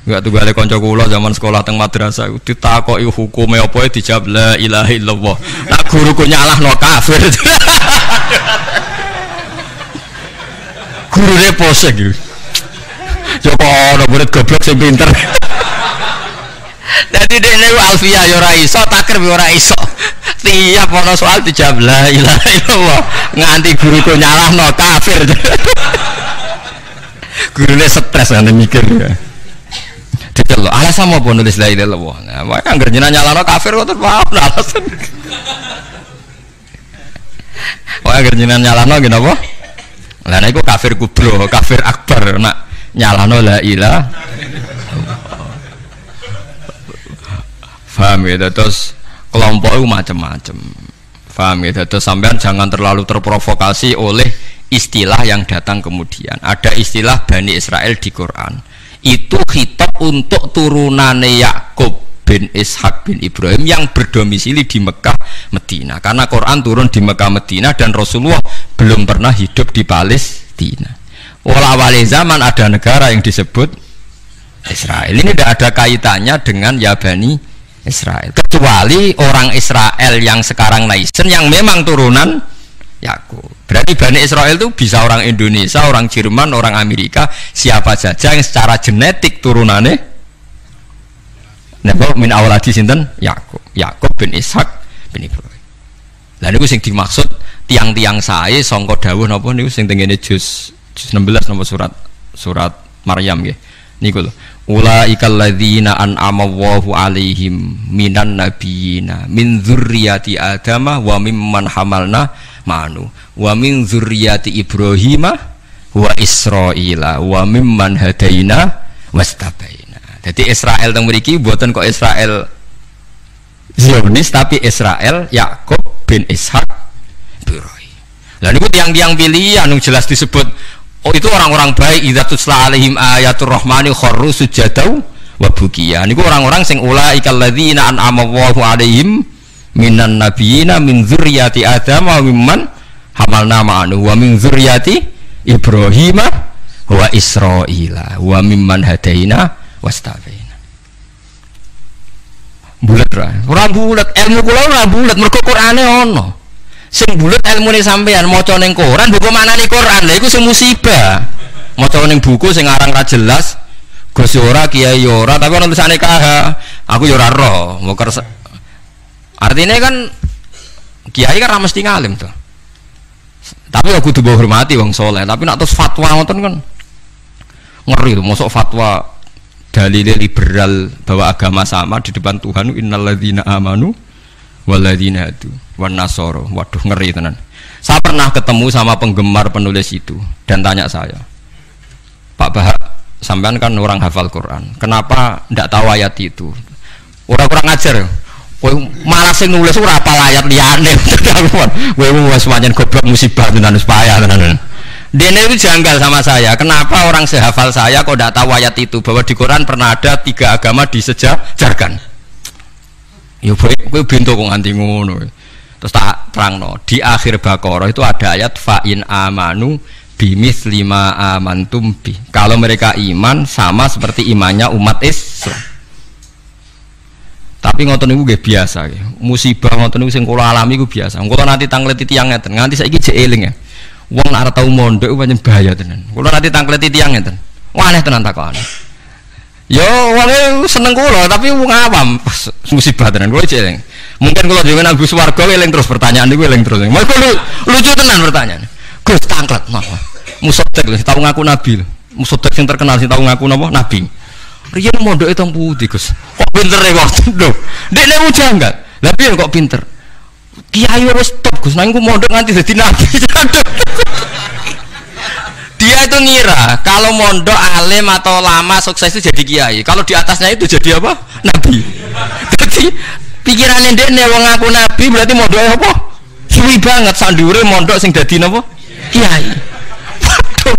Enggak tunggale kanca kula zaman sekolah teng madrasah ditakoki hukume apa dijawab la ilaha illallah. Nak guruku nyalahno kafir. Gurune pose gitu. Coba ana murid goblok sing pinter. Dadi dene alfiah ya ora iso, takrib ya ora iso. Tiap ana soal dijawab la ilaha illallah nganti guruku nyalahno kafir. Gurune stres ngene mikir ya. Diceluk alasan apa nulis la ilaha illallah. Nah, wae anggere jenengan nyalahno kafir kok terus paham alasan. Wae anggere jenengan nyalahno nggih napa? Lah nek iku kafir kubro, kafir akbar nak nyalahno la ilaha. Paham ya, terus kelompok itu macam-macam. Paham ya, terus sampean jangan terlalu terprovokasi oleh istilah yang datang kemudian. Ada istilah Bani Israel di Quran. Itu khitab untuk turunane Yakub bin Ishak bin Ibrahim yang berdomisili di Mekah, Medina. Karena Quran turun di Mekah, Medina dan Rasulullah belum pernah hidup di Palestina. Awal zaman ada negara yang disebut Israel. Ini tidak ada kaitannya dengan ya Bani Israel, kecuali orang Israel yang sekarang naisen yang memang turunan Yakub. Berarti Bani Israel itu bisa orang Indonesia, orang Jerman, orang Amerika, siapa saja yang secara genetik turunannya napa min awaladi sinten Yakub, Yakub bin Ishak bin Ibrahim. Lah niku sing dimaksud tiang-tiang sae sangka dawuh napa niku sing tengene juz 16 napa surat Maryam nggih. Niku lho. Ulaikal ladzina an'ama Allahu 'alaihim minan nabiyina min dzurriyyati Adama wa mimman hamalna ma'anu wa min dzurriyyati Ibrahim wa Israila wa mimman hadaina wastabaina. Jadi Israel teng mriki mboten kok Israel Zionis tapi Israel Yakub bin Ishak Ibrahim. Lah niku tiang-tiang pilihan jelas disebut. Oh itu orang-orang baik idza tutla alaihim ayatul rahmani kharru sujadau wa bukiya. Niku orang-orang sing ulaikal ladzina an'ama Allahu alaihim minan nabiyina min dzurriyyati Adam wa mimman hamalna ma'anu wa min dzurriyyati Ibrahim wa Israila wa mimman hadaina wastabaina. Bulet ra. Ora bulet, ilmu kula ora bulet mergo Qur'ane ono. Sing bulet ilmune sampean maca ning Quran buku maknane Quran. Lha iku sing musibah. Maca ning buku sing aran ra jelas, Gus ora, Kiai ora, tapi ana tulisane KH. Aku ya ora ro. Artinya kan Kiai kan ra mesti ngalim to. Tapi aku kudu hormati wong saleh, tapi nek terus fatwa ngoten kan ngeri to, mosok fatwa dalil liberal bahwa agama sama di depan Tuhan innalladzina amanu waladina itu wan nasoro. Waduh ngeri tenan. Saya pernah ketemu sama penggemar penulis itu dan tanya saya, Pak Bahak, sampean kan orang hafal Quran, kenapa ndak tahu ayat itu? Orang kurang ajar. Kowe malah sing nulis ora apal ayat liyane. Kowe wis pancen goblok musibah tenan wis payah tenan. Dene itu janggal sama saya. Kenapa orang sehafal saya kok ndak tahu ayat itu bahwa di Quran pernah ada 3 agama disejajarkan? Ya kowe bento kok nganti ngono. Terus tak terangno, di akhir Baqarah itu ada ayat fa in amanu bimitsli ma amantum bi. Kalau mereka iman sama seperti imannya umat Islam. Tapi ngoten niku nggih biasa nggih. Musibah ngoten niku sing kula alami iku biasa. Kula nanti tangleti tiyang ngeten, nganti saiki jek eling ya. Wong nek ora tau mondok iku pancen bahaya tenan. Kula nanti tangleti tiyang ngeten. Wah aneh tenan takokane. Yo wong seneng kula tapi wong awam musibah tenan kula jeleng. Mungkin kula dhewe nang Gus Warga eling terus pertanyaan niku eling terus. Mas lucu tenan pertanyaan. Gus tanglet napa? Musodek tau ngaku nabi. Musodek sing terkenal sing tau ngaku napa? Nabi. Riyen mondoke teng pundi Gus? Kok pintere kok lho. Dekne mujanggal. Lah piye kok pinter? Kiai wis top Gus nang ku mondok nganti dadi nabi. Dia itu ngira kalau mondok alim atau lama sukses itu jadi kiai. Kalau di atasnya itu jadi apa? Nabi. Jadi pikirannya dia nih wong ngaku nabi berarti mondoknya apa? Suwi banget sandure mondok sing dadi napa? Kiai. Waduh.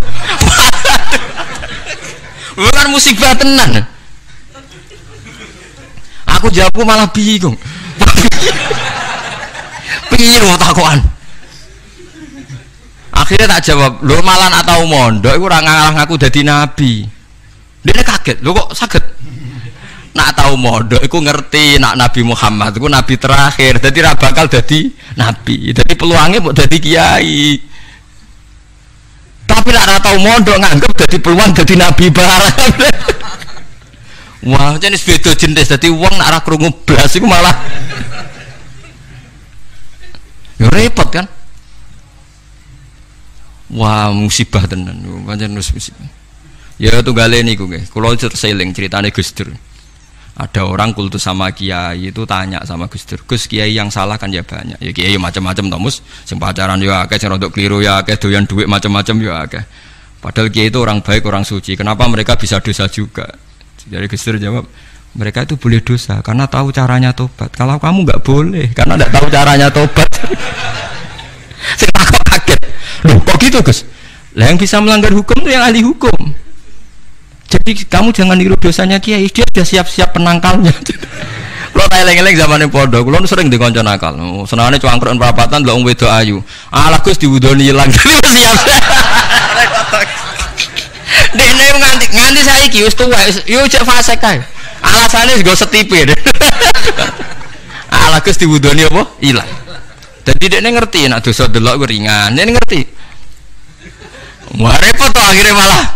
Bukan musibah tenan. Aku jawabku malah bingung. Piye takokan? Akhirnya tak jawab, lho malan atau mondok iku ora ngalah ngaku dadi nabi. Dia kaget, lho kok saged? nak tahu mondok iku ngerti nak Nabi Muhammad iku nabi terakhir. Dadi ra bakal dadi nabi. Dadi peluangnya mau dadi kiai. Tapi nak ra tahu mondok nganggep dadi peluang dadi nabi barang. Wah, jenis beda jenis. Dadi wong nak ra krungu blas iku malah ya repot kan. Wah, musibah tenan. Pancen musibah. Ya tunggale niku nggih. Kula terseling ceritane Gus Dur. Ada orang kultus sama kiai itu tanya sama Gus Dur, Gus, kiai yang salah kan ya banyak. Ya kiai macam-macam Thomas, sing pacaran ya akeh, sing rodok keliru ya akeh, doyan duit macam-macam ya akeh. Padahal kiai itu orang baik, orang suci. Kenapa mereka bisa dosa juga? Jadi Gus Dur jawab, mereka itu boleh dosa karena tahu caranya tobat. Kalau kamu nggak boleh karena nggak tahu caranya tobat. Saya takut kaget. Loh, kok gitu Gus? Lah yang bisa melanggar hukum itu yang ahli hukum. Jadi kamu jangan niru dosanya kiai, dia sudah siap-siap penangkalnya. Kalau eleng-eleng zaman yang pondok, kalau sering dikonco nakal. Senangnya cuangkron perapatan, lo wedok ayu. Alah Gus diwudoni hilang, jadi siap. Dene nganti saya kius tua, yo cek fase kae. Alasannya juga setipir. Alah Gus diwudoni apa? Hilang. Jadi dia ngerti, nak dosa delok ringan, dia ngerti. Wah repot tuh akhirnya malah.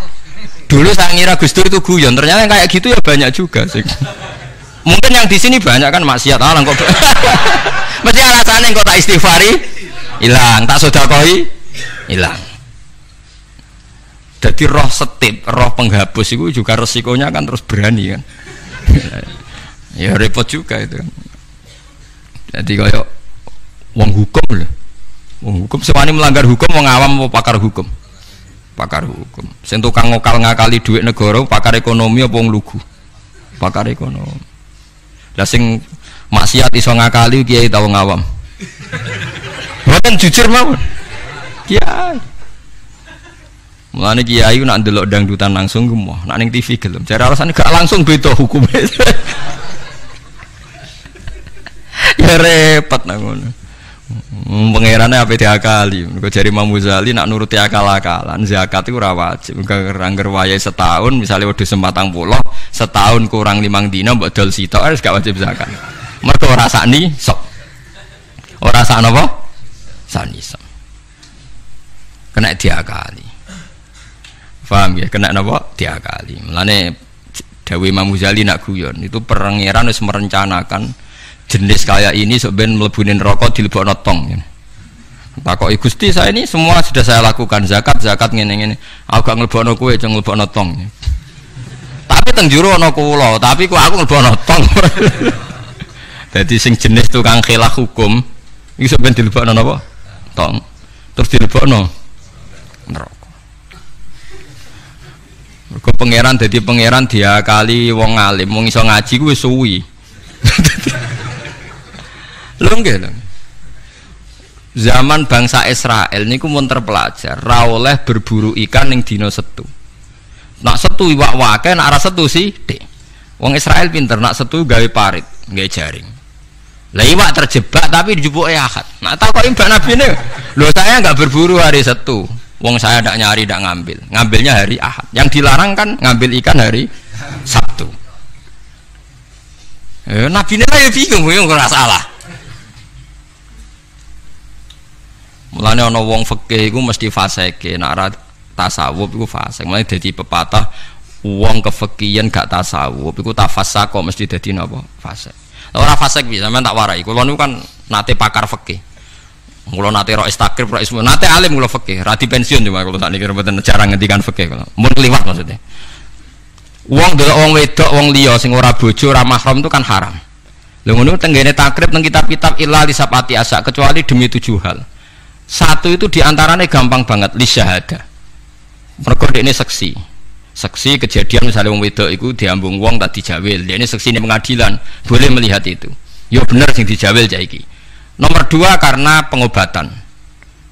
Dulu saya ngira Gus Dur itu guyon, ternyata yang kayak gitu ya banyak juga sih. Mungkin yang di sini banyak kan maksiat alang kok. Mesti alasannya kok tak istighfari hilang, tak sedekah hilang. Jadi roh setip, roh penghapus itu juga resikonya kan terus berani kan. Ya repot juga itu kan. Jadi kayak wong hukum loh. Wong hukum sewani melanggar hukum, wong awam mau pakar hukum. Pakar hukum. Sing tukang ngokal ngakali duit negara, pakar ekonomi apa wong lugu? Pakar ekonomi. Lah sing maksiat iso ngakali kiai ta wong awam. Mboten jujur mawon. Kiai. Mulane kiai nak ndelok dangdutan langsung gemoh, nak ning TV gelem. Jare alasane gak langsung beda hukume. Ya repot nang ngono. Pangerane ape diakali. Mergo jare Imam Ghazali nak nuruti akal-akalan, zakat iku ora wajib. Angger wayahe setahun, misale wedhus 40, setahun kurang 5 dina mbok dol sitok wis gak wajib zakat. Mergo ora sakni sok. Ora sak napa? Sakni sok. Kena diakali. Paham ya? Kena napa? Diakali. Mulane dawuh Imam Ghazali nak guyon, itu pangeran wis merencanakan jenis kayak ini sebenarnya melebunin rokok dilebokno tong. Takoki Gusti, saya ini semua sudah saya lakukan, zakat ngene-ngene. Aku gak nglebokno kowe, ceng nglebokno tong. Tapi teng jero ana kula, tapi kok aku nglebokno tong. Dadi sing jenis tukang khilaf hukum iki sebenarnya dilebokno napa? Tong. Terus dilebokno neraka. Mergo pangeran dadi pangeran diakali wong alim, wong iso ngaji kuwi suwi. Lho nggih lho. Zaman bangsa Israel niku mun terpelajar, ra oleh berburu ikan ning dina Setu. Nak Setu iwak wake, nak ra Setu sithik. Wong Israel pinter, nak Setu gawe parit, gawe jaring. Lah iwak terjebak tapi dijupuke Ahad. Nak takoki mbak nabine, lho saya enggak berburu hari Setu. Wong saya ndak nyari, ndak ngambil. Ngambilnya hari Ahad. Yang dilarang kan ngambil ikan hari Sabtu. Nabine lah ya bingung, yo ora salah. Mulane ana wong fikih iku mesti fasike, nek ora tasawuf iku fasik. Mulane dadi pepatah wong kefikihan gak tasawuf iku tafassak kok mesti dadi napa? Fasik. Ora fasik piye sampean tak warai. Kula niku kan nate pakar fikih. Kula nate ro istakrib, ro ismu, nate alim kula fikih, ra di pensiun cuma kula tak niki mboten jarang ngendikan fikih kula. Mun kliwat maksudnya. Wong delok wong wedok, wong liya sing ora bojo, ora mahram itu kan haram. Lha ngono tenggene takrib nang kitab-kitab illa li sapati asa kecuali demi 7 hal. Satu itu diantaranya gampang banget li syahada. Mergo dekne saksi kejadian misalnya wong wedok iku diambung wong tak dijawil, dekne saksi ning pengadilan boleh melihat itu. Ya bener sing dijawil cah iki. Nomor 2 karena pengobatan.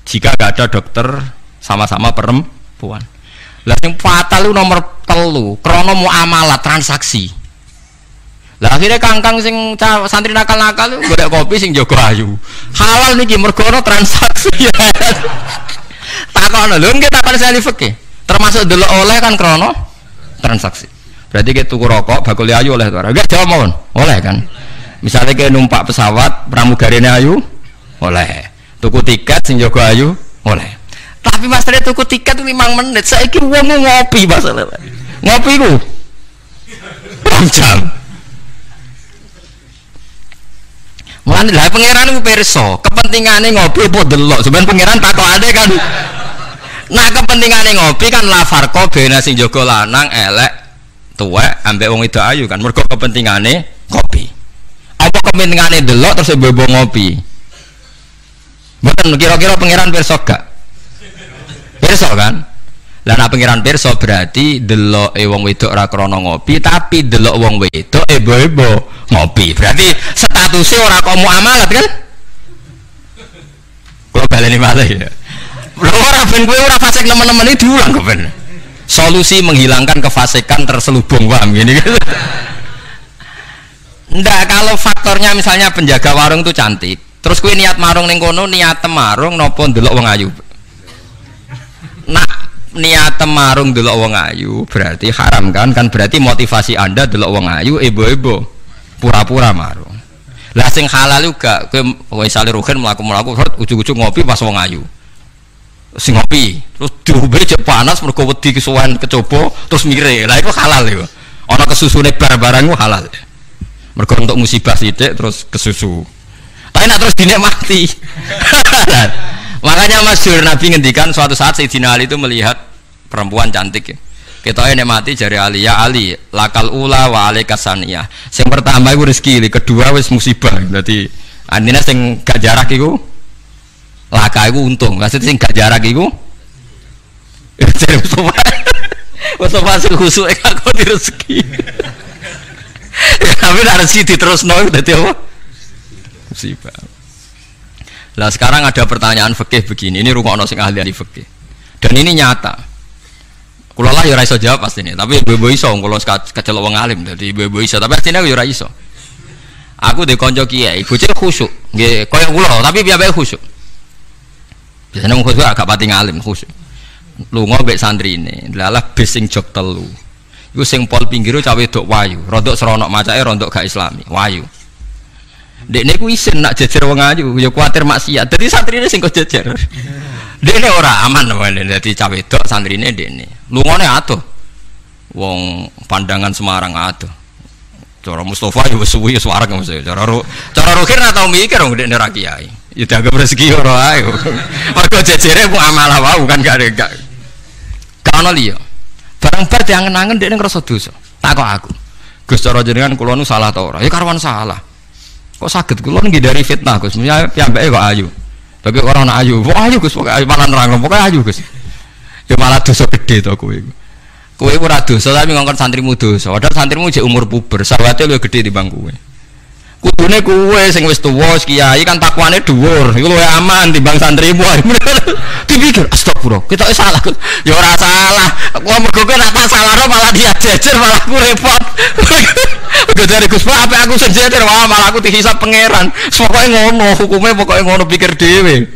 Jika gak ada dokter sama-sama perempuan. Lah sing fatal itu nomor 3 krana muamalah transaksi. Lah akhirnya kangkang sing santri nakal-nakal golek kopi sing jaga ayu. Halal niki mergo ana transaksi. Takono lho nggih takon sali fikih. Termasuk delok oleh kan krana transaksi. Berarti kita tuku rokok, bakul ayu oleh tuh. Enggak jawab mohon, oleh kan? Misalnya kita numpak pesawat, pramugarine ayu, oleh. Tuku tiket, sing jaga ayu, oleh. Tapi masalahnya tuku tiket itu 5 menit. Saya kira uang ngopi masalah. Ngopi ku 2 jam. Mulane lha pangeran ku pirsa, kepentingane ngopi apa delok. Sampeyan pangeran takokane kan. Nah, kepentingane ngopi kan la farqa bena sing jaga lanang elek tuwek ambek wong wedok ayu kan. Mergo kepentingane ngopi. Apa kepentingane delok terus bebo ngopi? Mboten kira-kira pangeran pirsa gak? Pirsa kan? Lah nek pangeran pirsa berarti deloke wong wedok ora krana ngopi, tapi delok wong wedok ebo-ebo ngopi. Berarti statusnya ora kok muamalat kan? Kula baleni malih ya. Lha ora ben kowe ora fasik nemen-nemen diulang kok ben. Solusi menghilangkan kefasikan terselubung paham gini gitu. Ndak, kalau faktornya misalnya penjaga warung itu cantik, terus kowe niat marung ning kono, niat marung napa ndelok wong ayu. Nah, niat marung delok wong ayu berarti haram kan? Kan berarti motivasi Anda delok wong ayu ebo-ebo pura-pura marung. Lah sing halal juga kowe misale rugen mlaku-mlaku ujug-ujug ngopi pas wong ayu. Sing ngopi terus diombe cek panas mergo wedi kesuwen kecoba terus mire. Lah itu halal iku. Ana kesusune bar-barang ku halal. Mergo untuk musibah sithik terus kesusu. Tapi nak terus dinikmati. Makanya masyhur Nabi ngendikan suatu saat Sayyidina Ali itu melihat perempuan cantik ya. Kita nikmati jari Ali, ya Ali, lakal ula wa alaikas saniyah. Sing pertama iku rezeki, kedua wis musibah. Berarti artinya sing gak jarak iku laka iku untung. Maksudnya sing gak jarak iku jare Mustafa sing khusuk aku di rezeki. Ya, tapi nek rezeki diterusno dadi apa? Musibah. Lah sekarang ada pertanyaan fikih begini, ini rungokno sing ahli fikih. Dan ini nyata. Kula lah ya ora iso jawab pastine, tapi ibu-ibu iso kula kecelok wong alim, dadi ibu-ibu iso, tapi asline aku ya ora iso. Aku de kanca kiai, bocah khusyuk, nggih kaya kula, tapi piyambake khusyuk. Biasane wong khusyuk agak pati ngalim khusyuk. Lunga mbek santrine, lalah bis sing jog telu. Iku sing pol pinggire cawe wedok wayu, rodok seronok macake rodok gak islami, wayu. Dekne ku isin nak jejer wong ayu, ya kuwatir maksiat. Dadi santrine sing kok jejer. Dekne ora aman wae dadi cah wedok santrine dekne. Lungone atuh. Wong pandangan Semarang atuh. Cara Mustafa ya wis suwi wis wareg mesti. Cara Rukir ora tau mikir wong dekne ra kiai. Ya dianggap rezeki ora ae. Mergo jejere ku amalah wae kan gak ono liya. Barang bar diangen-angen dekne ngrasa dosa. Takok aku. Gus cara jenengan kula nu salah ta ora? Ya karwan salah. Kok saged kula ngindari fitnah Gus. Misalnya piyambake kok ayu. Bagi orang anak ayu. Wah ayu Gus, pokoke malah nerang pokoke ayu Gus. Ya malah dosa gede to kowe iku. Kowe ora dosa tapi ngongkon santrimu dosa. Padahal santrimu jek umur puber, sawate luwih gede timbang kowe. Kudune kowe sing wis tuwa kiai kan takwane dhuwur. Iku luwih aman timbang santrimu. Dipikir astagfirullah, kita salah. Ya ora salah. Kok mergo kowe nek tak salahno malah dia jejer malah aku repot. Dari Gus Pak, apa aku sejajar, wah malah aku dihisap pangeran. Pokoknya ngono, hukumnya pokoknya ngono pikir dewe.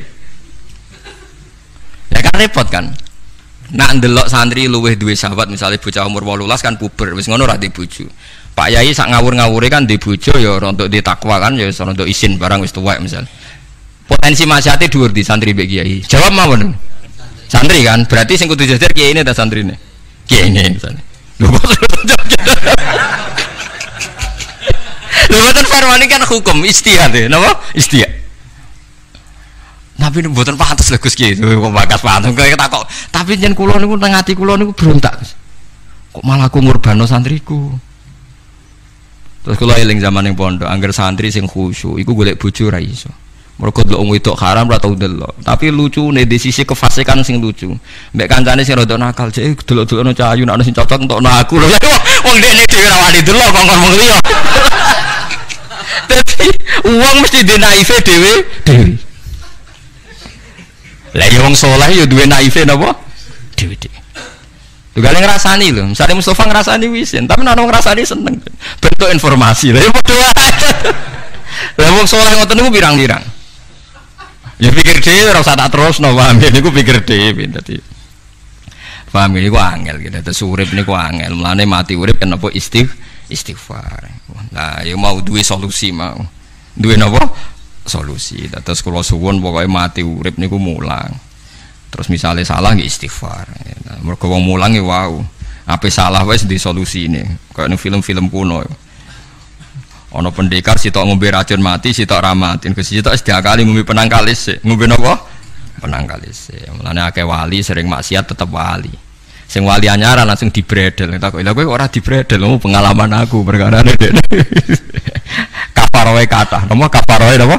Ya kan repot kan. Nak ndelok santri luweh duwe sahabat misalnya bocah umur 18 kan puber, wis ngono ra di bojo. Pak Yai sak ngawur-ngawure kan di bojo ya untuk di takwa kan ya untuk isin barang wis tuwek misal. Potensi maksiate dhuwur di santri mbek kiai. Jawab mawon. Santri kan, berarti sing kudu jajar kiai ini ta santrine. Kiai ini misalnya. Lho kok Lewatan farmani kan hukum istihad ya, napa? Istihad. Tapi mboten pantes lho Gus Ki, kok bakas pantes kaya takok. Tapi yen kula niku nang ati kula niku berontak. Kok malah aku ngurbano santriku. Terus kula eling zaman ning pondok, angger santri sing khusyuk iku golek bojo ra iso. Mergo delok wong wedok haram ra tau delok. Tapi lucune di sisi kefasikan sing lucu. Mbek kancane sing rada nakal, cek delok-delokno cah ayu nek ana sing cocok entokno aku lho. Wong dekne dhewe ra wani delok kok ngomong liya. Dadi uang mesti dinaife dhewe. Lah ya wong saleh ya duwe naife napa? Dhewe. Tugale ngrasani lho, misale Mustafa ngrasani wisin, tapi nek ngrasani seneng. Bentuk informasi. Lah ya padha wae. Lah wong saleh ngoten niku pirang-pirang. Ya pikir dhewe ora usah tak terusno, paham ya niku pikir dhewe dadi. Paham ini ku angel gitu. Terus urip ini ku angel. Mulane mati urip kenapa istighfar. Nah, ya mau duwe solusi mau. Duwe napa? Solusi. Terus kula suwun pokoke mati urip niku mulang. Terus misalnya salah nggih istighfar. Nah, mergo wong mulang ya wau. Ape salah wis di solusine. Kayak ning film-film kuno. Ana pendekar sitok ngombe racun mati, sitok ra mati. Sitok wis diakali ngombe penangkalis. Ngombe napa? Penangkalis. Mulane akeh wali sering maksiat tetep wali. Sing wali anyaran langsung dibredel. Tak kok lha kowe ora dibredel, pengalaman aku perkara ne. Kafaroe kata. Napa kafaroe napa?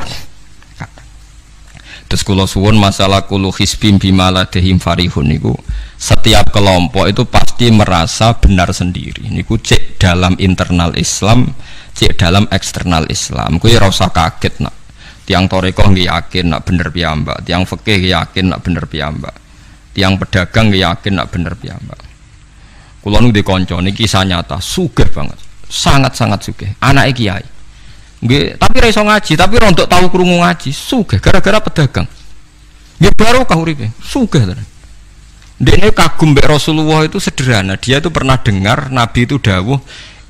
Terus kula suwun masalah kulu hisbim bimaladehim farihun niku setiap kelompok itu pasti merasa benar sendiri. Niku cek dalam internal Islam, cek dalam eksternal Islam. Kuwi ora usah kaget nak. Tiang torekoh yakin nak bener piyambak, tiang fikih yakin nak bener piyambak, tiang pedagang yakin nak bener piyambak. Kula nu di kanca niki kisah nyata, sugih banget, sangat-sangat sugih. Anake kiai. Nggih, tapi ra iso ngaji, tapi ora untuk tahu krungu ngaji, sugih gara-gara pedagang. Nggih barokah uripe, sugih tenan. Dekne kagum mbek Rasulullah itu sederhana, dia itu pernah dengar Nabi itu dawuh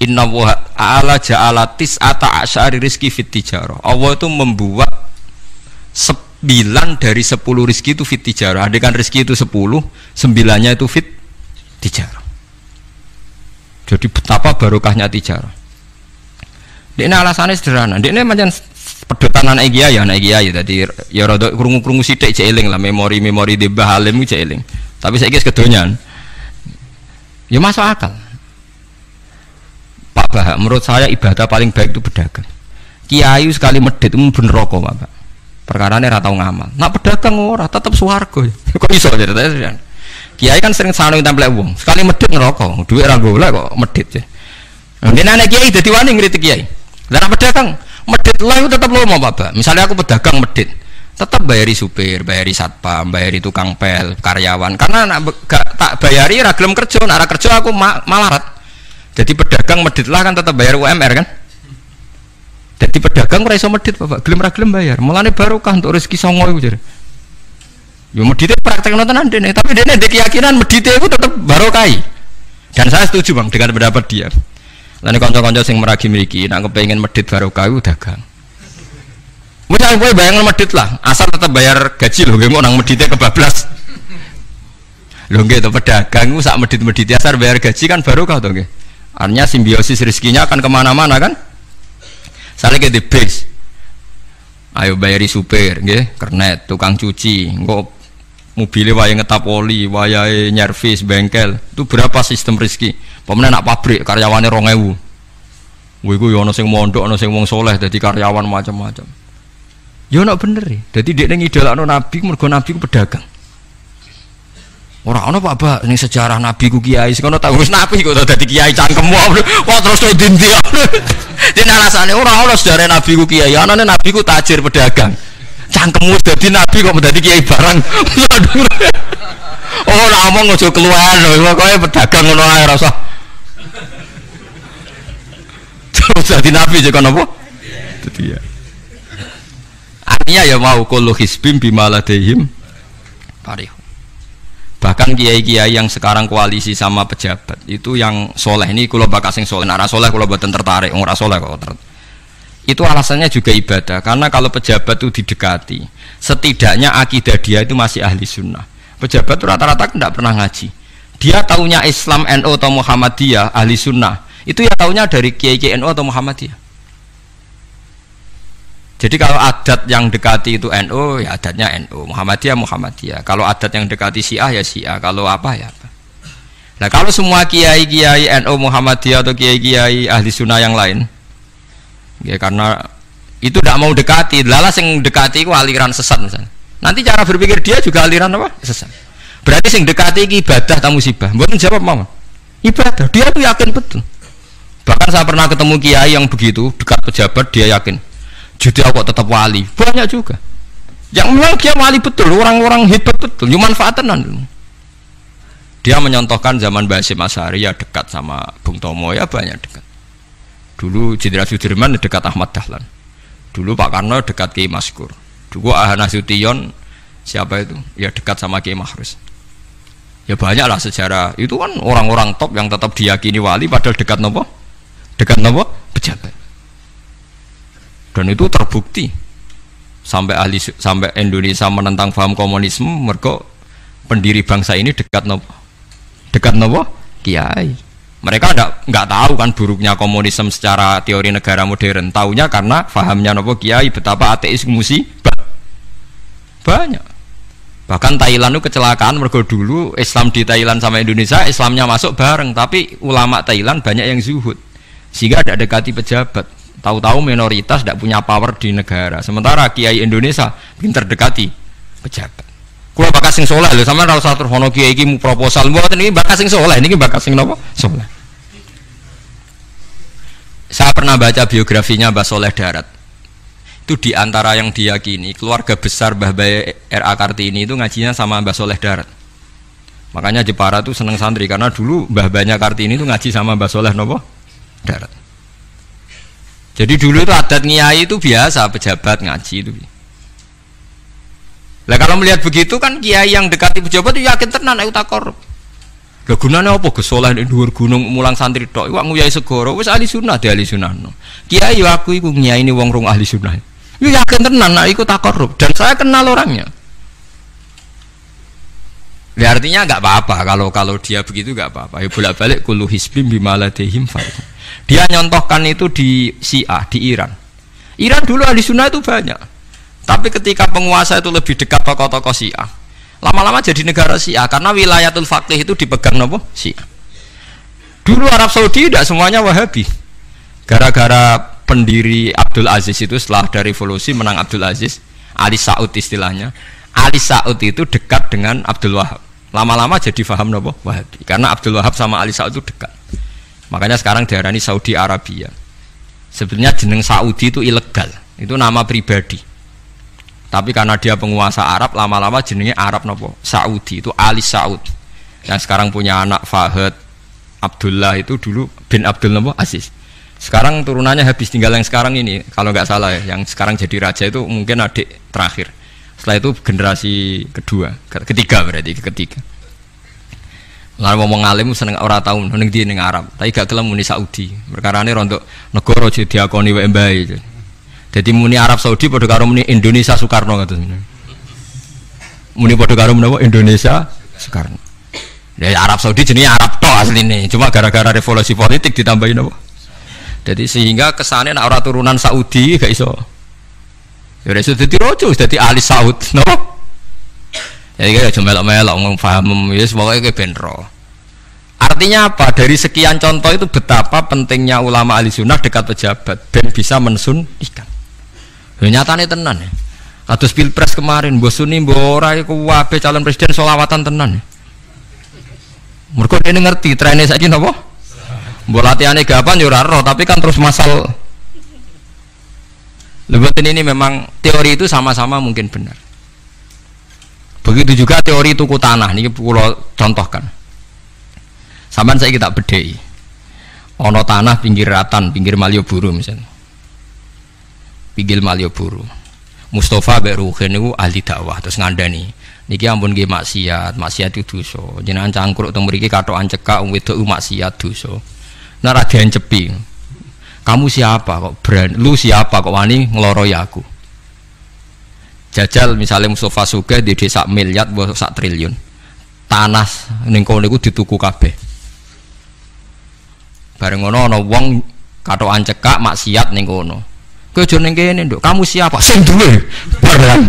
Inna wa ta'ala ja'ala tis'ata asyari rizki fit tijarah. Allah itu membuat 9 dari 10 rizki itu fit tijarah. Andaikan rizki itu 10, 9-nya itu fit tijarah. Jadi betapa barokahnya tijarah. Ini alasannya sederhana. Ini macam pedotan anak kiai. Jadi ya rada krungu-krungu sithik cek eling lah memori-memori di Mbah Halim cek eling. Tapi saiki wis kedonyan. Ya masuk akal. Pak Bah, menurut saya ibadah paling baik itu pedagang. Kiai sekali medit itu bener rokok, Pak. Perkarane ra tau ngamal. Nak pedagang ora tetep swarga. Kok iso ceritanya? Kiai kan sering sanung templek wong. Sekali medit ngerokok, duit ra golek kok medit ya. Dene anak kiai dadi wani ngritik kiai. Lah pedagang medit lah itu tetep lomo, Pak Bah. Misalnya aku pedagang medit, tetap bayari supir, bayari satpam, bayari tukang pel, karyawan. Karena gak tak bayari ra gelem kerja, nek ra kerja aku malarat. Jadi pedagang medit lah kan tetap bayar UMR kan. Jadi pedagang ora iso medit Bapak, gelem ra gelem bayar. Mulane barokah untuk rezeki songo iku jare. Yo medite praktekno tenan dene, tapi dene ndek keyakinan medite iku tetep barokah. Dan saya setuju Bang dengan pendapat dia. Lan kanca-kanca sing meragi mriki nek kepengin medit barokah iku dagang. Mudah kowe bayang medit lah, asal tetap bayar gaji lho, nggih nang medite kebablas. Lho nggih to pedagang iku sak medit-medit asal bayar gaji kan barokah to nggih. Artinya simbiosis rezekinya akan kemana-mana kan? Saling ke the base. Ayo bayari supir, nggih, kernet, tukang cuci, engko mobilnya waya ngetap oli, waya nyervis, bengkel. Itu berapa sistem rezeki? Pemene nak pabrik karyawane 2000. Kuwi ku yo ana sing mondok, ana sing wong soleh dadi karyawan macam-macam. Yo nak bener e. Dadi dekne ngidolakno nabi mergo nabi ku pedagang. Ora ana Pak Ba ning sejarah nabi ku kiai sing ana tau wis nabi kok dadi kiai cangkemmu. Kok terus ndi-ndi. Dene alasane ora ana sejarah nabi ku kiai, anane nabi ku tajir pedagang. Cangkemmu dadi nabi kok dadi kiai barang. Oh ora omong aja keluar pokoke pedagang ngono ae ora usah. Terus dadi nabi jek kono apa? Dadi ya. Artinya ya mau kullu hisbim bimaladehim parih. Bahkan kiai-kiai yang sekarang koalisi sama pejabat itu yang soleh ini kalau bakal sing soleh, nara soleh kalau buatan tertarik, ora soleh kok itu alasannya juga ibadah karena kalau pejabat itu didekati setidaknya akidah dia itu masih ahli sunnah. Pejabat itu rata-rata tidak pernah ngaji, dia taunya Islam NU atau Muhammadiyah ahli sunnah itu ya taunya dari kiai-kiai NU atau Muhammadiyah. Jadi kalau adat yang dekati itu NU, ya adatnya NU, Muhammadiyah, Muhammadiyah. Kalau adat yang dekati Syiah, ya Syiah. Kalau apa, ya apa. Nah kalau semua kiai-kiai NU, Muhammadiyah atau kiai-kiai ahli sunnah yang lain, ya karena itu tidak mau dekati, lala sing dekati itu aliran sesat misalnya. Nanti cara berpikir dia juga aliran apa? Sesat. Berarti sing dekati itu ibadah atau musibah. Bukan jawab mau. Ibadah, dia tuh yakin betul. Bahkan saya pernah ketemu kiai yang begitu, dekat pejabat, dia yakin. Jadi aku tetap wali, banyak juga yang memang dia wali betul, orang-orang hebat betul, cuma manfaatan. Dia menyontohkan zaman Basim Asy'ari ya dekat sama Bung Tomo ya banyak dekat. Dulu Jenderal Sudirman dekat Ahmad Dahlan, dulu Pak Karno dekat Kiai Maskur, dulu Ahana Nasution siapa itu ya dekat sama Kiai Mahrus. Ya banyak lah sejarah. Itu kan orang-orang top yang tetap diyakini wali padahal dekat nopo? Dekat nopo? Pejabat. Dan itu terbukti. Sampai Indonesia menentang paham komunisme, mergo pendiri bangsa ini dekat nopo? Dekat nopo? Kiai. Mereka enggak tahu kan buruknya komunisme secara teori negara modern. Taunya karena pahamnya nopo kiai betapa ateis musibah. Banyak. Bahkan Thailand itu kecelakaan mergo dulu Islam di Thailand sama Indonesia Islamnya masuk bareng, tapi ulama Thailand banyak yang zuhud sehingga tidak dekati pejabat, tahu-tahu minoritas tidak punya power di negara, sementara kiai Indonesia pinter dekati pejabat. Kulo bakas sing soleh lho, sampean ora usah terus ono kiai iki proposal mboten iki bakas sing soleh, niki bakas sing napa? Soleh. Saya pernah baca biografinya Mbah Soleh Darat. Itu diantara yang diyakini keluarga besar Mbah Bae R.A. Kartini itu ngajinya sama Mbah Soleh Darat. Makanya Jepara tuh seneng santri karena dulu Mbah Banyak Kartini itu ngaji sama Mbah Soleh nopo Darat. Jadi dulu itu adat ngiyai itu biasa, pejabat ngaji itu. Lah kalau melihat begitu kan kiai yang dekati pejabat itu yakin tenan ayo tak korup. Lah gunane apa Gus Soleh ning dhuwur gunung mulang santri tok iku nguyai segoro wis ahli sunnah de ahli sunnah. Kiai yo aku iku ngiyaini wong rong ahli sunnah. Yo yakin tenan nek iku tak korup dan saya kenal orangnya. Ya artinya enggak apa-apa kalau dia begitu enggak apa-apa. Ya bolak-balik kullu hisbim bimaladehim fa. Dia nyontohkan itu di Syiah di Iran. Iran dulu ahli sunnah itu banyak. Tapi ketika penguasa itu lebih dekat tokoh-tokoh Syiah, lama-lama jadi negara Syiah karena wilayatul faqih itu dipegang nopo Syiah. Dulu Arab Saudi tidak semuanya Wahabi. Gara-gara pendiri Abdul Aziz itu setelah ada revolusi menang Abdul Aziz, Ali Saud istilahnya. Ali Saud itu dekat dengan Abdul Wahab. Lama-lama jadi faham nopo Wahabi karena Abdul Wahab sama Ali Saud itu dekat. Makanya sekarang diarani Saudi Arabia. Sebenarnya jeneng Saudi itu ilegal, itu nama pribadi. Tapi karena dia penguasa Arab, lama-lama jenenge Arab nopo Saudi, itu Ali Saud. Yang sekarang punya anak Fahad Abdullah itu dulu bin Abdul nopo Aziz. Sekarang turunannya habis, tinggal yang sekarang ini, kalau nggak salah ya, yang sekarang jadi raja itu mungkin adik terakhir. Setelah itu generasi ketiga berarti ketiga. Lalu ngomong alim seneng ora tau ning ndi ning Arab, tapi gak gelem muni Saudi. Perkarane rontok negara aja diakoni wae mbae. Jadi muni Arab Saudi padha karo muni Indonesia Soekarno ngoten. Muni padha karo menapa Indonesia Soekarno. Ya Arab Saudi jenenge Arab tok asline, cuma gara-gara revolusi politik ditambahin apa. Jadi sehingga kesane nek ora turunan Saudi gak iso. Ya iso dadi raja, wis dadi ahli Saud, napa? Jadi kayak cuma melok-melok ngomong paham, ya semuanya kayak benro. Artinya apa? Dari sekian contoh itu betapa pentingnya ulama ahli sunnah dekat pejabat dan bisa mensunnikan. Ya, nyatanya tenan ya. Kados pilpres kemarin, mbok suni mbok ora iku wae calon presiden selawatan tenan. Mergo dene ngerti trene saiki napa? Mbok latihane gapan ya ora ero, tapi kan terus masal. Lebatin ini memang teori itu sama-sama mungkin benar. Begitu juga teori tuku tanah ini pulau contohkan. Sampeyan saya kita bedhei. Ono tanah pinggir Ratan, pinggir Malioboro misalnya. Pinggir Malioboro. Mustafa mbek Ruhin niku ahli dakwah terus ngandani. Niki ampun nggih maksiat itu dosa. Jenengan cangkruk teng mriki kathokan cekak wong wedok maksiat dosa. Nek ra diencepi. Kamu siapa kok berani? Lu siapa kok wani ngloroi aku? Jajal misalnya Mustafa Sugih di desa miliar buat sak triliun tanah ning kono niku dituku kabeh bareng ngono ana wong kathokan cekak maksiat ning kono kowe aja ning kene nduk kamu siapa sing duwe barang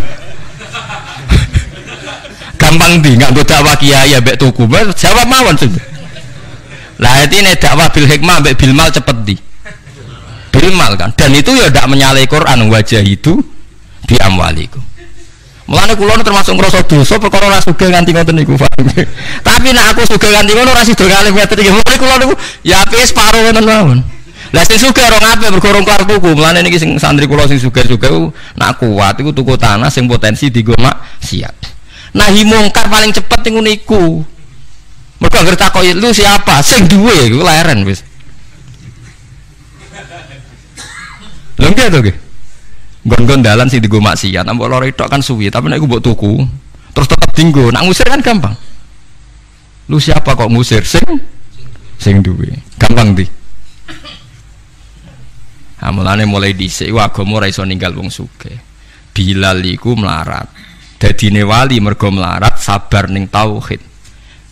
gampang di nganggo dakwah kiai mbek tuku jawab mawon sing lah intine dakwah bil hikmah mbek bil mal cepet di bil mal kan dan itu ya ndak menyalahi Quran wajah itu di amwaliku. Mulane kula termasuk ngrasa dosa perkara ora sugih nganti ngoten niku. Tapi nek aku sugih nganti ngono ora sida kalih meter iki. Mulane kula niku ya apike separo ngoten mawon. Lah sing sugih ora ngape mergo ora kelar tuku. Mulane niki sing santri kula sing sugih-sugih nak kuat iku tuku tanah sing potensi dienggo maksiat. Nahi mungkar paling cepet niku niku. Mergo anggere takoki lu siapa? Sing duwe iku leren wis. Lha nggih to nggih. Gon-gon dalan sing dienggo maksiat, mbok loro tok kan suwi, tapi nek iku mbok tuku, terus tetep dienggo, nak ngusir kan gampang. Lu siapa kok ngusir sing duwe? Gampang di. Mulane mulai dhisik agama ora iso ninggal wong sugih. Bilal iku melarat. Dadine wali mergo melarat sabar ning tauhid.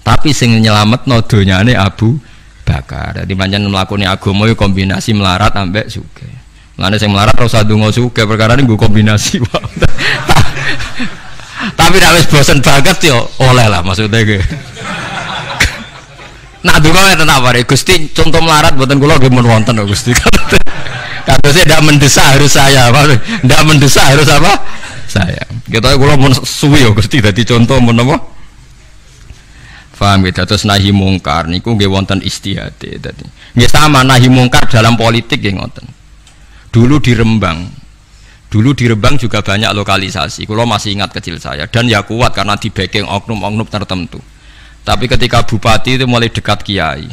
Tapi sing nyelametno donyane Abu Bakar. Dadi pancen mlakune agama iku kombinasi melarat ambek sugih. Mulane sing melarat ora usah ndonga sugih perkara niku kombinasi wae. Tapi nek wis bosen banget yo oleh lah maksudnya ge. Nak donga ngeten apa rek Gusti contoh melarat mboten kula nggih mun wonten kok Gusti. Katanya tidak mendesak harus saya, tidak mendesak harus apa? Saya. Kita kalau mau suwi ya Gusti dadi contoh mun apa? Paham gitu. Terus nahi mungkar niku nggih wonten istihade dadi. Nggih sama nahi mungkar dalam politik nggih ngoten. Dulu di Rembang juga banyak lokalisasi. Kalau masih ingat kecil saya dan ya kuat karena di backing oknum-oknum tertentu. Tapi ketika bupati itu mulai dekat kiai.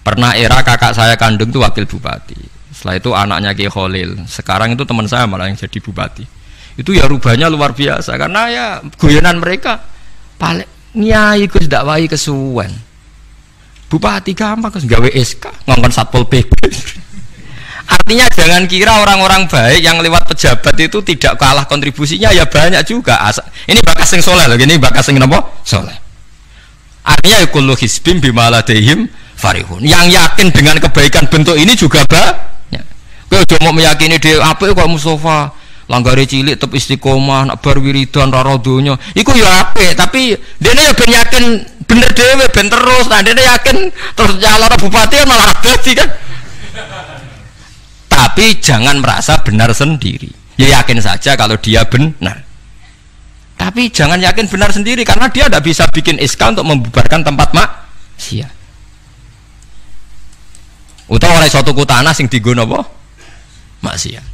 Pernah era kakak saya kandung itu wakil bupati. Setelah itu anaknya Kiai Khalil. Sekarang itu teman saya malah yang jadi bupati. Itu ya rubahnya luar biasa karena ya guyonan mereka paling nyai Gus dakwahi kesuwen. Bupati gampang Gus gawe SK ngongkon Satpol PP. Artinya jangan kira orang-orang baik yang lewat pejabat itu tidak kalah kontribusinya ya banyak juga. Ini bakas sing soleh loh, ini bakas sing napa? Soleh. Artinya kullu hizbin bima ladaihim farihun. Yang yakin dengan kebaikan bentuk ini juga banyak. Kowe aja mau meyakini dhewe apik kok Mustofa, langgare cilik tetep istiqomah, nak bar wiridan ra donya. Iku ya apik, tapi dene ya ben yakin bener dhewe ben terus. Nah dene yakin terus calon bupati malah dadi kan. Tapi jangan merasa benar sendiri. Ya yakin saja kalau dia benar. Tapi jangan yakin benar sendiri karena dia tidak bisa bikin SK untuk membubarkan tempat maksiat. Utawa oleh suatu tanah sing dienggo napa? Maksiat.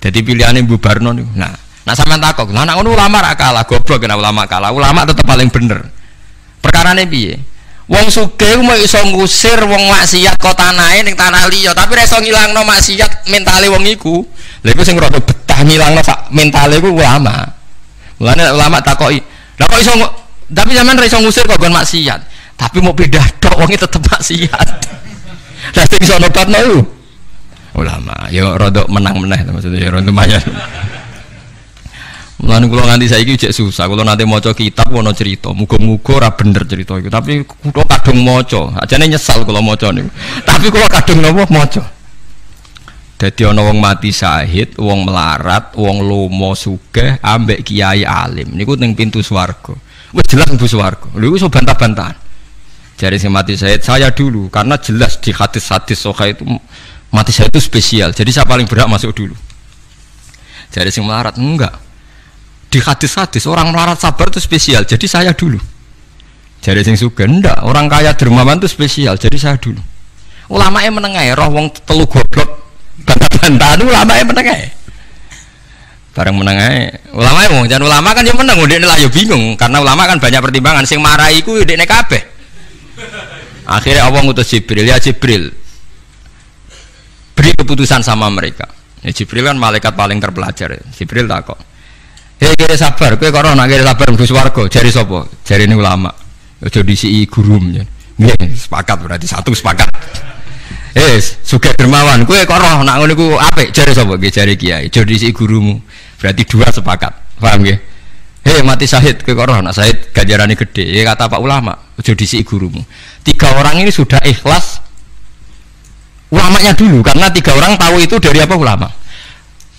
Jadi pilihannya bubarno niku. Nah sampean takok, lah nek ngono ulama ra kalah, goblok kena ulama kalah. Ulama tetap paling bener. Perkarane piye? Wong sugih mau iso ngusir wong maksiat kok tanahe ning tanah liya, tapi ra iso ngilangno maksiat mentale wong iku. Lha iku sing rada betah ngilangno sak mentale iku ulama. Mulane ulama takoki, "Lah kok iso tapi sampean ra iso ngusir kok gon maksiat, tapi mau pindah tok wong tetep maksiat." Lah sing iso nobatno iku ulama. Ya rada menang-meneh maksudnya ya rada lumayan. Mulane kula nganti saiki cek susah. Kula nanti maca kitab ana cerita, muga-muga ora bener cerita iku, tapi kula kadung maca. Ajane nyesal kula maca niku. Tapi kula kadung napa maca. Dadi ana wong mati syahid, wong melarat, wong lomo sugih ambek kiai alim. Niku ning pintu swarga. Wis jelas mlebu swarga. Lha iku iso bantah-bantahan. Jare sing mati syahid saya dulu karena jelas di hadis-hadis sahih itu mati syahid itu spesial. Jadi saya paling berhak masuk dulu. Jare sing melarat enggak. Di hadis-hadis orang melarat sabar itu spesial. Jadi saya dulu. Jare sing sugih enggak. Orang kaya dermawan itu spesial. Jadi saya dulu. Ulamae meneng ae roh wong telu goblok. Bantah-bantahan ulama meneng ae. Bareng meneng ae. Ulama wong jan ulama kan ya meneng, ndekne lah ya bingung karena ulama kan banyak pertimbangan. Sing marahi iku ndekne kabeh. Akhirnya Allah ngutus Jibril, ya Jibril. Beri keputusan sama mereka. Ya Jibril kan malaikat paling terpelajar. Jibril takok. Hei kira sabar, kowe kok ora nak kira sabar mlebu swarga. Jari sapa? Jarine ulama. Aja disiki gurum ya. Nggih, sepakat berarti satu sepakat. Sugih dermawan, kowe kok roh nak ngono iku apik, jare sapa? Nggih jare kiai. Jare disi gurumu. Berarti dua sepakat. Paham nggih? Mati syahid, kowe kok roh nak syahid ganjarane gede. Ya kata Pak ulama, aja disi gurumu. 3 orang ini sudah ikhlas ulamanya dulu karena 3 orang tahu itu dari apa ulama.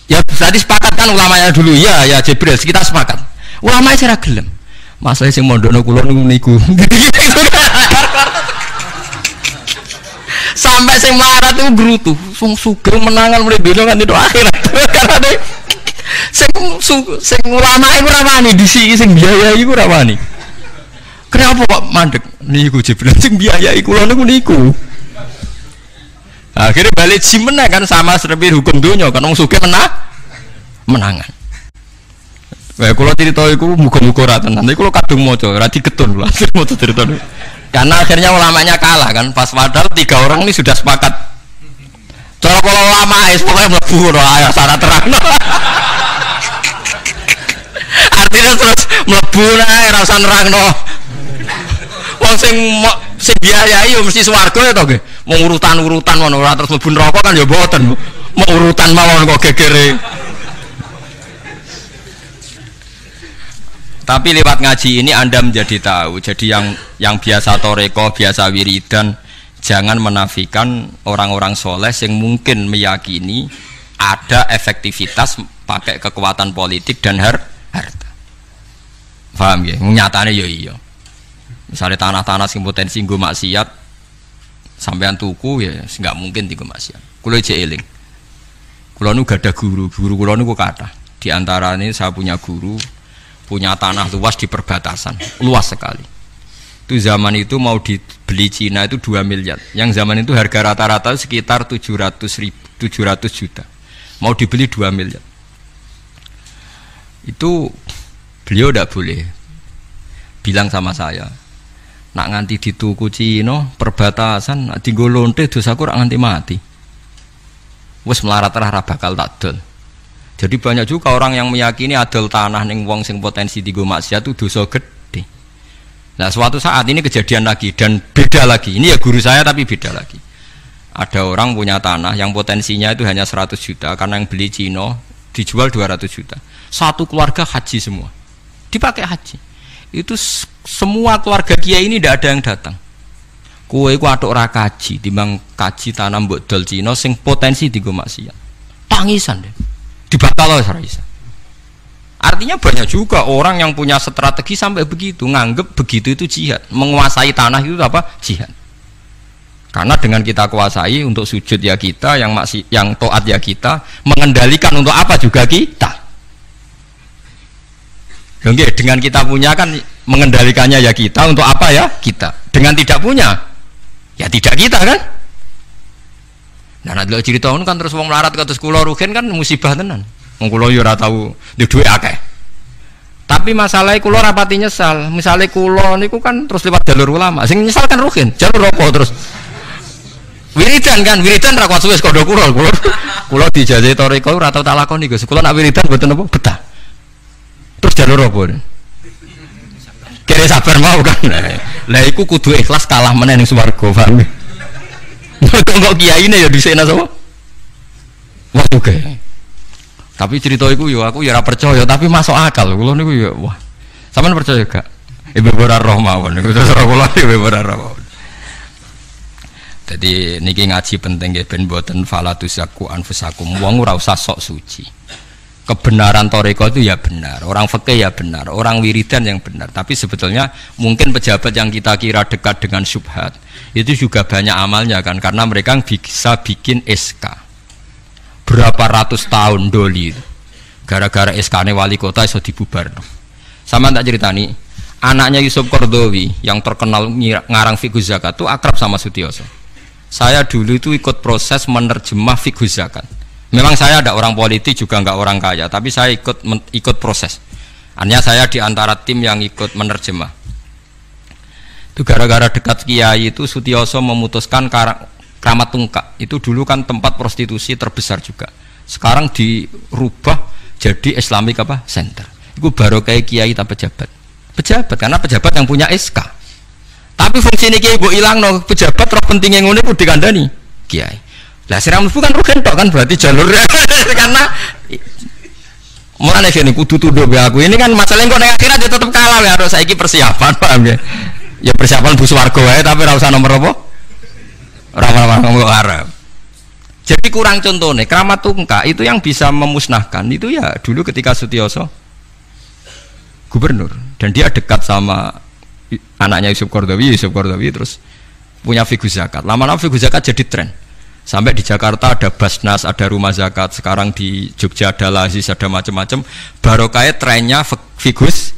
Ya berarti sepakat kan ulamanya dulu. Ya Jibril, kita sepakat. Ulama sira gelem. Masalah sing mondokno kula niku. Sampai sing melarat itu gerutu, sing sugih menangan mulai dino kan itu akhirat. Karena sing ulama iku ora wani disiki sing biayai iku ora wani. Kenapa kok mandek niku Jibril sing biayai kula niku. Akhirnya balik jimeneh kan sama seperti hukum dunia kan wong sugih menangan. Wae kula cerita iku muga-muga ora tenan. Iki kula kadung maca, ora digetun lho. Maca cerita niku. Karena akhirnya ulamanya kalah kan, pas padahal 3 orang ini sudah sepakat. Kalau ulama pokoknya mlebu ora syarat terang. Artinya terus mlebu ora usah nerangno. wong sing biayai yo mesti swarga ya to nggih. Mau urutan-urutan ngono ora terus mlebu neraka kan ya mboten. Mau urutan mawon kok gegere. Tapi lewat ngaji ini Anda menjadi tahu. Jadi yang biasa toreko, biasa wiridan, jangan menafikan orang-orang soleh yang mungkin meyakini ada efektivitas pakai kekuatan politik dan harta. Paham ya? Nyatanya ya iya. Misalnya tanah-tanah sing potensi nggo maksiat, sampean tuku ya nggak mungkin tiga maksiat. Kulo aja eling. Kulo nu gada guru kulo nu kata. Di antara ini saya punya guru. Punya tanah luas di perbatasan, luas sekali. Itu zaman itu mau dibeli Cina itu 2 miliar. Yang zaman itu harga rata-rata sekitar 700 juta. Mau dibeli 2 miliar. Itu beliau tidak boleh bilang sama saya. Nak nganti dituku Cina perbatasan, nak tinggal lonte dosaku rak nganti mati. Wes melarat-larat bakal takdol. Jadi banyak juga orang yang meyakini adol tanah ning wong sing potensi digo maksiat itu dosa gede. Nah, suatu saat ini kejadian lagi dan beda lagi. Ini ya guru saya tapi beda lagi. Ada orang punya tanah yang potensinya itu hanya 100 juta karena yang beli Cina dijual 200 juta. Satu keluarga haji semua. Dipakai haji. Itu semua keluarga kiai ini tidak ada yang datang. Kowe iku atuk ora kaji, timbang kaji tanah mbok dol Cina sing potensi digo maksiat. Tangisan deh. Dibatal oleh Raisa. Artinya banyak juga orang yang punya strategi sampai begitu, nganggep begitu itu jihad, menguasai tanah itu apa? Jihad. Karena dengan kita kuasai untuk sujud ya kita, yang taat ya kita, mengendalikan untuk apa juga kita. Oke, dengan kita punya kan mengendalikannya ya kita, untuk apa ya kita. Dengan tidak punya, ya tidak kita kan. Nah, nek lho cerita kan terus wong melarat kados kula rugen kan musibah tenan. Wong kula yo ora tau duwe akeh. Tapi masalahnya kula rapati nyesal. Misale kula niku kan terus lewat jalur ulama. Sing nyesal kan rugen. Jalur apa terus? Wiridan kan, wiridan ra kuat suwes kodho kula. Kula dijajahi toriko ora tau tak lakoni Gus. Kula nak wiridan mboten apa betah. Terus jalur apa? Kira sabar mau kan. Lah iku kudu ikhlas kalah meneh ning swarga, paham? Kok kiai ini ya disena sama? Wah oke. Tapi cerita itu yo aku ya ora percaya tapi masuk akal. Kulo niku ya wah. Sampeyan percaya gak? Ibu ora roh mawon niku terus kula ibu ora roh. Jadi niki ngaji penting nggih ben mboten falatusaku anfusakum. Wong ora usah sok suci. Kebenaran toriko itu ya benar, orang fikih ya benar, orang wiridan yang benar. Tapi sebetulnya mungkin pejabat yang kita kira dekat dengan syubhat itu juga banyak amalnya kan, karena mereka bisa bikin SK berapa ratus tahun doli gara-gara SK-ne wali kota iso dibubar. Sama tak ceritani, anaknya Yusuf Qaradawi yang terkenal ngarang fiqh zakat itu akrab sama Sutioso. Saya dulu itu ikut proses menerjemah fiqh zakat. Memang saya ada orang politik juga enggak orang kaya, tapi saya ikut proses. Artinya saya di antara tim yang ikut menerjemah. Itu gara-gara dekat kiai itu Sutioso memutuskan Kramat Tungkak. Itu dulu kan tempat prostitusi terbesar juga. Sekarang dirubah jadi Islamic apa? Center. Itu baru kayak kiai tak pejabat. Pejabat karena pejabat yang punya SK. Tapi fungsi ini kiai bu hilang no pejabat roh pentingnya ngono ku dikandani kiai. Lah siram bukan rugen tok kan berarti jalurnya karena mulane kene kudu tuduh aku ini kan masalah kok nek akhirat ya tetep kalah ya harus saiki persiapan paham ya. Ya persiapan bu swarga wae tapi ora usah nomor apa? Ora ngomong Arab. Jadi kurang contohnya Kramat Tungkak itu yang bisa memusnahkan itu ya dulu ketika Sutioso gubernur dan dia dekat sama anaknya Yusuf Qaradawi terus punya fiqh zakat. Lama-lama fiqh zakat jadi tren. Sampai di Jakarta ada Basnas, ada rumah zakat. Sekarang di Jogja ada Lazis, ada macam-macam. Barokah trennya figus.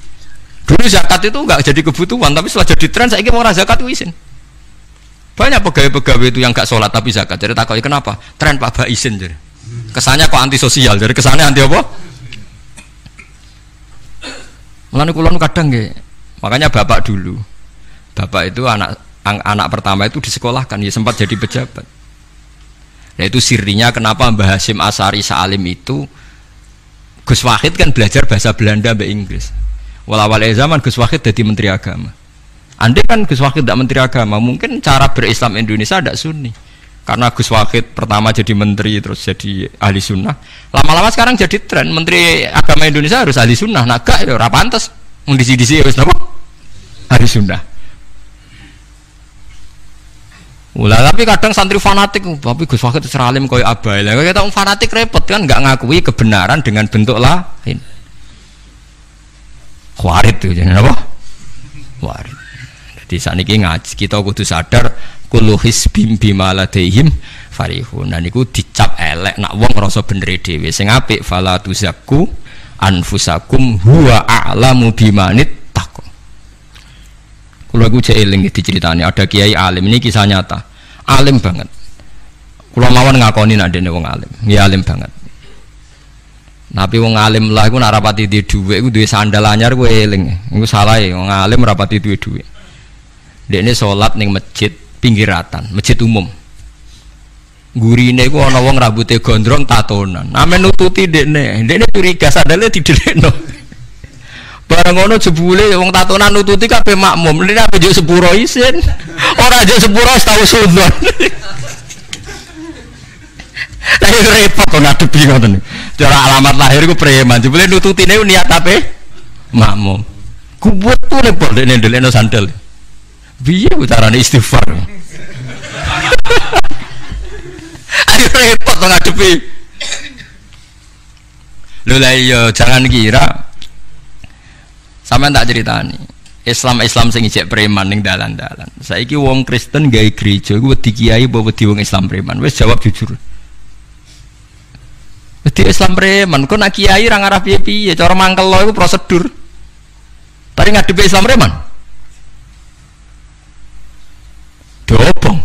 Dulu zakat itu enggak jadi kebutuhan, tapi setelah jadi tren, saya ingin orang zakat itu izin. Banyak pegawai-pegawai itu yang enggak sholat tapi zakat. Jadi takutnya kenapa? Tren Pak Ba izin. Jadi kesannya kok antisosial. Jadi kesannya anti apa? Mulane kula kadang nggih. Makanya bapak dulu. Bapak itu anak pertama itu disekolahkan, ya sempat jadi pejabat. Nah itu sirinya kenapa Mbah Hasyim Asari Salim itu Gus Wahid kan belajar bahasa Belanda sampai Inggris. Awal-awal zaman Gus Wahid jadi menteri agama. Andai kan Gus Wahid tidak Menteri Agama, mungkin cara berislam Indonesia tidak Sunni. Karena Gus Wahid pertama jadi menteri terus jadi ahli sunnah. Lama-lama sekarang jadi tren Menteri Agama Indonesia harus ahli sunnah. Nah gak ya ora pantes. Wong disi-disi wis napa? Ahli sunnah. Ulah tapi kadang santri fanatik, tapi Gus Wahid seralim koyo abai. Lah kita fanatik repot kan enggak ngakui kebenaran dengan bentuk lain. Khawarit itu jenenge apa? Khawarit. Jadi saniki ngaji kita kudu sadar kullu hisbim bima ladaihim farihun. Nah niku dicap elek nak wong ngrasa bener dhewe. Sing apik fala tuzakku anfusakum huwa a'lamu bimanit taqwa. Kula iku jek eling diceritani ada kiai alim, ini kisah nyata. Alim banget. Kula mawon ngakoni nek dene wong alim. Ya alim banget. Tapi wong alim lah iku nek rapati duwe dhuwit iku duwe sandal anyar ku eling. Iku salah e wong alim rapati duwe dhuwit. Dekne salat ning masjid pinggiratan, masjid umum. Gurine iku ana wong rambute gondrong tatonan. Amen nututi dekne curiga sandale didelekno. Bareng ngono jebule wong tatonan nututi kabeh makmum. Lha apa njuk sepuro isin. Ora njuk sepuro tau sunnah. Lah repot kok ngadepi ngoten. Cara alamat lahir iku preman. Jebule nututine niat ape? Makmum. Kuwet tuh repot dekne ndelekno sandal. Piye carane istighfar? Ayo repot to ngadepi. Lho lah iya jangan kira sampean tak ceritani. Islam sing ijek preman ning dalan-dalan. Saiki wong Kristen gawe gereja iku wedi kiai apa wedi wong Islam preman? Wis jawab jujur. Wedi Islam preman, kok nak kiai ra ngarah piye-piye, cara mangkel lo iku prosedur. Tapi ngadepi Islam preman. Dobong.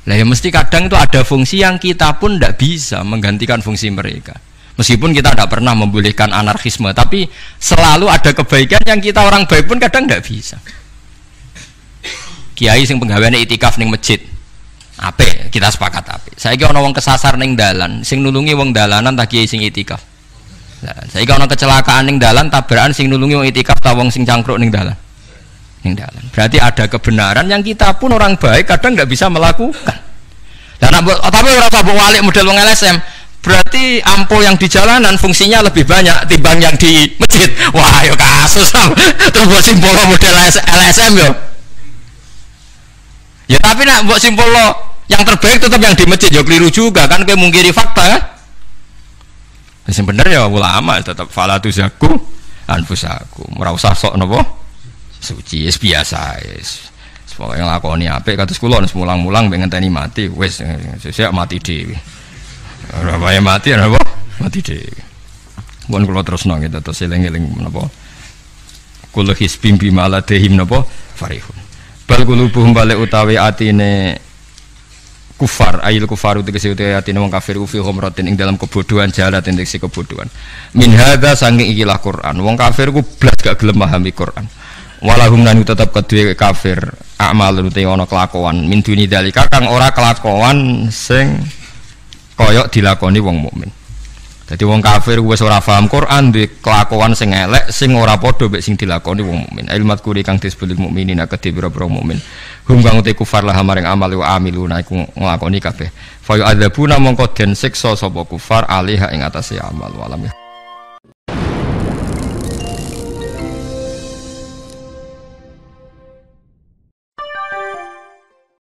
Lah ya mesti kadang itu ada fungsi yang kita pun tidak bisa menggantikan fungsi mereka. Meskipun kita tidak pernah membolehkan anarkisme, tapi selalu ada kebaikan yang kita orang baik pun kadang tidak bisa. Kiai sing penggaweane itikaf ning masjid. Apik, kita sepakat apik. Saiki ana wong kesasar ning dalan, sing nulungi wong dalanan ta kiai sing itikaf. Lah, saiki ana kecelakaan ning dalan, tabrakan sing nulungi wong itikaf ta wong sing cangkruk ning dalan. Berarti ada kebenaran yang kita pun orang baik kadang nggak bisa melakukan. Dan tapi orang sabuk walik model wong LSM, berarti ampo yang di jalanan fungsinya lebih banyak timbang yang di masjid. Wah, yo kasus terus buat simbol model LSM yo. Ya tapi nak buat simbol yang terbaik tetap yang di masjid, yo keliru juga kan, kayak mungkiri fakta kan. Yang bener ya ulama tetap fala tuzaku anfusakum. Ora usah sok napa suci, es biasa, es. Pokoknya nglakoni apik kados kula wis mulang-mulang pengen ngenteni mati, wis sesuk mati dhewe. Ora wae mati napa? Mati dhewe. Mun kula terusno gitu terus eling-eling menapa? Kula hisbim bima ladehim napa? Farihun. Bal qulubuhum balik utawi atine kufar, ayil kufaru tegese utawi atine wong kafir fi humratin ing dalam kebodohan jalat indeks kebodohan. Min hadza saking ikilah Quran. Wong kafir ku blas gak gelem pahami Quran. Walahum lan tetap kedue kafir amalun te ana kelakuan min duni dalika kang ora kelakuan sing kaya dilakoni wong mukmin. Dadi wong kafir wis ora paham Quran duwe kelakuan sing elek sing ora padha mek sing dilakoni wong mukmin. Ilmat kuri kang disebut mukminin akeh boro-boro mukmin. Hum kang te kufar lah maring amal wa amiluna iku nglakoni kabeh. Fa yu'adzabuna mongko den siksa sapa kufar alih ing atase amal walam.